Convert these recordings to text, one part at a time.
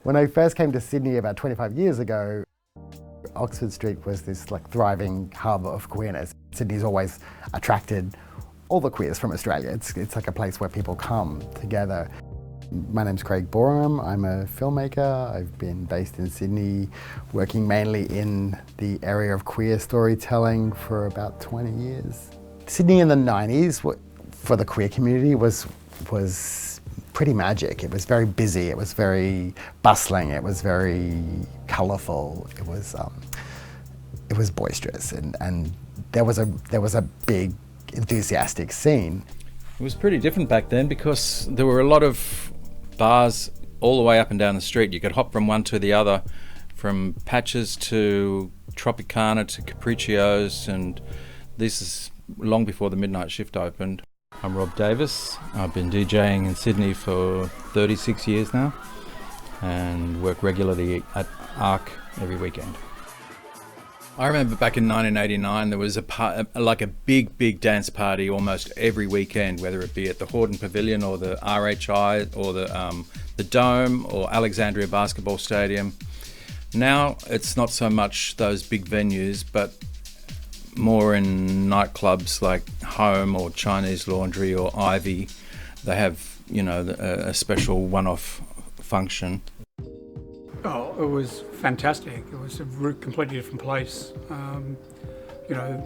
When I first came to Sydney about 25 years ago, Oxford Street was this like thriving hub of queerness. Sydney's always attracted all the queers from Australia. It's like a place where people come together. My name's Craig Boram. I'm a filmmaker. I've been based in Sydney, working mainly in the area of queer storytelling for about 20 years. Sydney in the 90s for the queer community was pretty magic. It was very busy, it was very bustling, it was very colourful, it was boisterous, and there was a big enthusiastic scene. It was pretty different back then because there were a lot of bars all the way up and down the street. You could hop from one to the other, from Patches to Tropicana to Capriccio's, and this is long before the midnight shift opened. I'm Rob Davis. I've been DJing in Sydney for 36 years now and work regularly at ARC every weekend. I remember back in 1989 there was a big dance party almost every weekend, whether it be at the Hordern Pavilion or the RHI or the Dome or Alexandria Basketball Stadium. Now it's not so much those big venues, but more in nightclubs like Home or Chinese Laundry or Ivy. They have, a special one-off function. Oh, it was fantastic. It was a completely different place.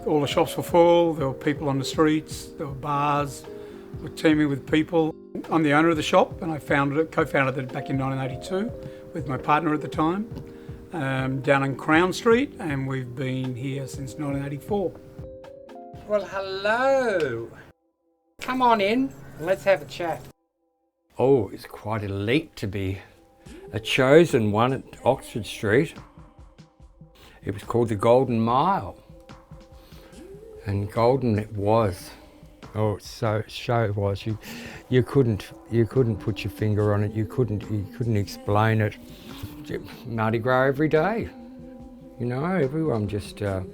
All the shops were full, there were people on the streets, there were bars, we're teeming with people. I'm the owner of the shop, and I co-founded it back in 1982 with my partner at the time, down on Crown Street, and we've been here since 1984. Well, hello. Come on in, let's have a chat. Oh, it's quite a leap to be a chosen one at Oxford Street. It was called the Golden Mile. And golden it was. Oh, so it was. You couldn't put your finger on it. You couldn't explain it. Mardi Gras every day. Everyone just, it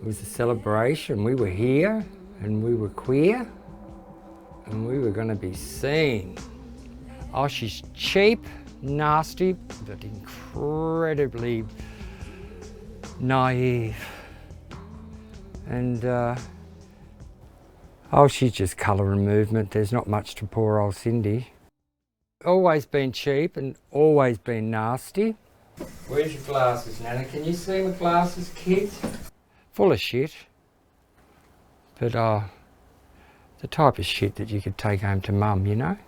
was a celebration. We were here and we were queer and we were going to be seen. Oh, she's cheap, nasty, but incredibly naive. And, she's just colour and movement. There's not much to poor old Cindy. Always been cheap and always been nasty. Where's your glasses, Nana? Can you see my glasses, kids? Full of shit. But, the type of shit that you could take home to Mum,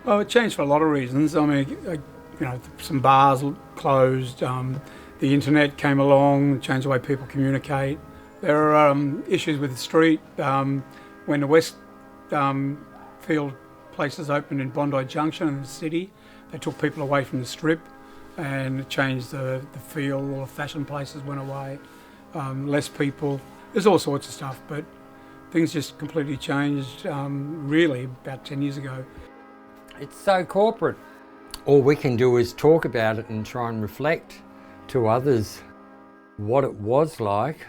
Oh, it changed for a lot of reasons. I mean, some bars closed, the internet came along, changed the way people communicate. There are issues with the street. When the Westfield places opened in Bondi Junction in the city, they took people away from the strip and it changed the feel. All the fashion places went away, less people. There's all sorts of stuff, but things just completely changed really about 10 years ago. It's so corporate. All we can do is talk about it and try and reflect to others what it was like,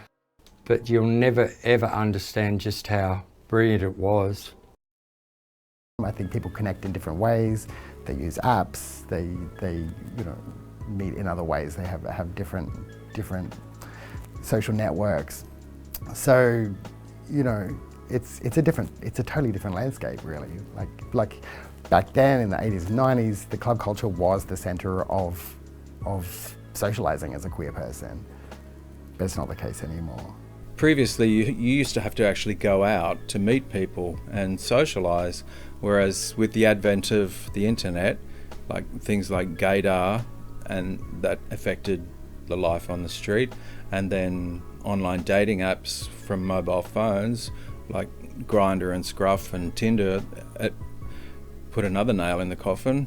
but you'll never ever understand just how brilliant it was. I think people connect in different ways. They use apps. They meet in other ways. They have different social networks. So, it's a totally different landscape, really. Like back then in the 80s and 90s, the club culture was the centre of socialising as a queer person. But it's not the case anymore. Previously, you used to have to actually go out to meet people and socialise, whereas with the advent of the internet, like things like gaydar, and that affected the life on the street, and then online dating apps from mobile phones like Grindr and Scruff and Tinder, it put another nail in the coffin.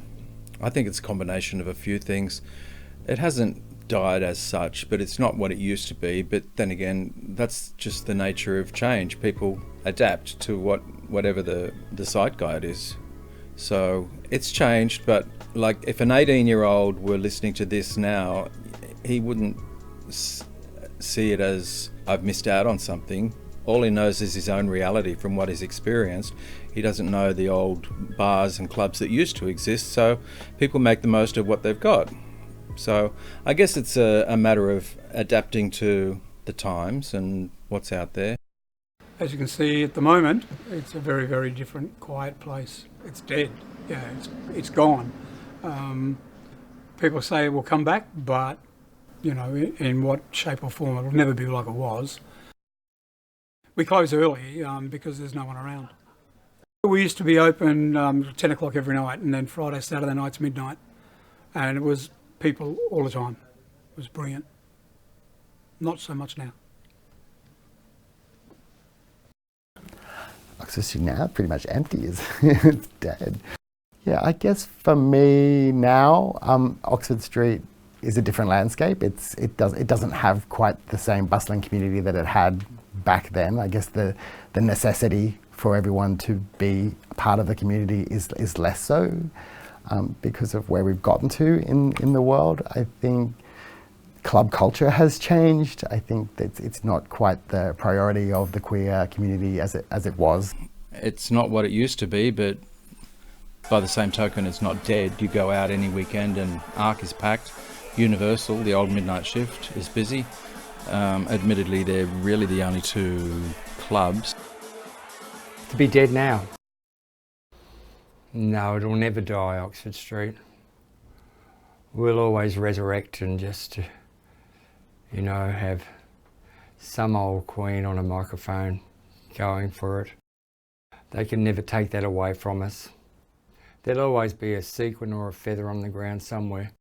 I think it's a combination of a few things. It hasn't died as such, but it's not what it used to be. But then again, that's just the nature of change. People adapt to whatever the zeitgeist is. So it's changed, but like if an 18-year-old were listening to this now, he wouldn't see it as I've missed out on something. All he knows is his own reality from what he's experienced. He doesn't know the old bars and clubs that used to exist, so people make the most of what they've got. So I guess it's a matter of adapting to the times and what's out there. As you can see at the moment, it's a very, very different, quiet place. It's dead. Yeah, it's gone. People say it will come back, but, you know, in what shape or form, it'll never be like it was. We close early because there's no one around. We used to be open 10 o'clock every night, and then Friday, Saturday nights, midnight. And it was people all the time. It was brilliant. Not so much now. Oxford Street now pretty much empty. It's dead. Yeah, I guess for me now, Oxford Street is a different landscape. It doesn't have quite the same bustling community that it had back then. I guess the necessity for everyone to be a part of the community is less so because of where we've gotten to in the world. I think club culture has changed. I think that it's not quite the priority of the queer community as it was. It's not what it used to be, but by the same token, it's not dead. You go out any weekend and Arc is packed. Universal, the old midnight shift, is busy. Admittedly, they're really the only two clubs. To be dead now? No, it'll never die, Oxford Street. We'll always resurrect and just, you know, have some old queen on a microphone going for it. They can never take that away from us. There'll always be a sequin or a feather on the ground somewhere.